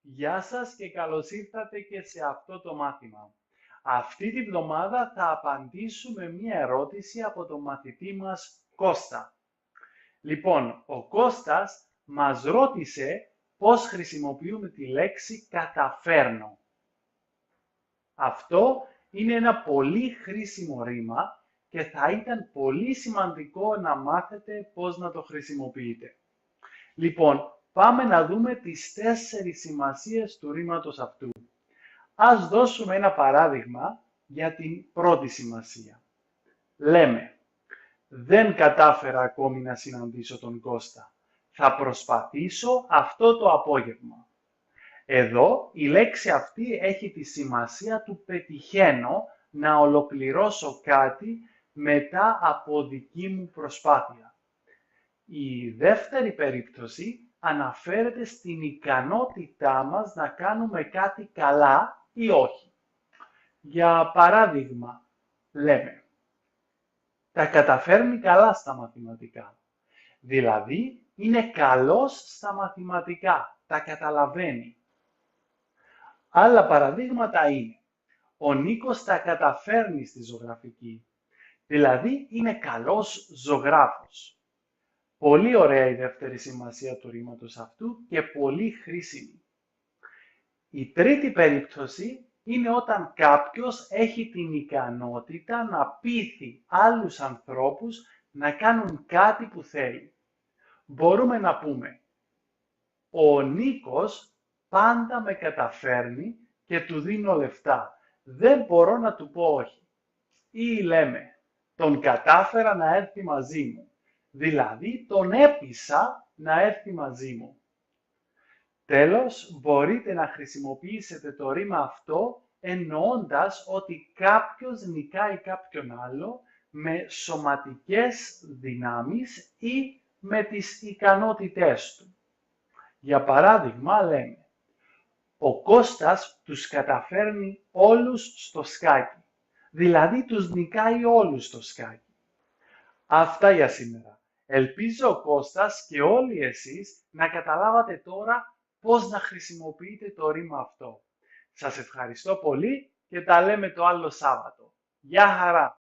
Γεια σας και καλώς ήρθατε και σε αυτό το μάθημα. Αυτή τη βδομάδα θα απαντήσουμε μία ερώτηση από τον μαθητή μας Κώστα. Λοιπόν, ο Κώστας μας ρώτησε πώς χρησιμοποιούμε τη λέξη καταφέρνω. Αυτό είναι ένα πολύ χρήσιμο ρήμα και θα ήταν πολύ σημαντικό να μάθετε πώς να το χρησιμοποιείτε. Λοιπόν, πάμε να δούμε τις 4 σημασίες του ρήματος αυτού. Ας δώσουμε ένα παράδειγμα για την πρώτη σημασία. Λέμε, δεν κατάφερα ακόμη να συναντήσω τον Κώστα. Θα προσπαθήσω αυτό το απόγευμα. Εδώ η λέξη αυτή έχει τη σημασία του πετυχαίνω να ολοκληρώσω κάτι μετά από δική μου προσπάθεια. Η δεύτερη περίπτωση αναφέρεται στην ικανότητά μας να κάνουμε κάτι καλά ή όχι. Για παράδειγμα, λέμε, τα καταφέρνει καλά στα μαθηματικά. Δηλαδή, είναι καλός στα μαθηματικά, τα καταλαβαίνει. Άλλα παραδείγματα είναι, ο Νίκος τα καταφέρνει στη ζωγραφική. Δηλαδή, είναι καλός ζωγράφος. Πολύ ωραία η δεύτερη σημασία του ρήματος αυτού και πολύ χρήσιμη. Η τρίτη περίπτωση είναι όταν κάποιος έχει την ικανότητα να πείθει άλλους ανθρώπους να κάνουν κάτι που θέλει. Μπορούμε να πούμε, ο Νίκος πάντα με καταφέρνει και του δίνω λεφτά. Δεν μπορώ να του πω όχι. Ή λέμε, τον κατάφερα να έρθει μαζί μου. Δηλαδή, τον έπεισα να έρθει μαζί μου. Τέλος, μπορείτε να χρησιμοποιήσετε το ρήμα αυτό εννοώντας ότι κάποιος νικάει κάποιον άλλο με σωματικές δυνάμεις ή με τις ικανότητές του. Για παράδειγμα, λέμε, ο Κώστας τους καταφέρνει όλους στο σκάκι. Δηλαδή, τους νικάει όλους στο σκάκι. Αυτά για σήμερα. Ελπίζω ο Κώστας και όλοι εσείς να καταλάβατε τώρα πώς να χρησιμοποιείτε το ρήμα αυτό. Σας ευχαριστώ πολύ και τα λέμε το άλλο Σάββατο. Γεια χαρά!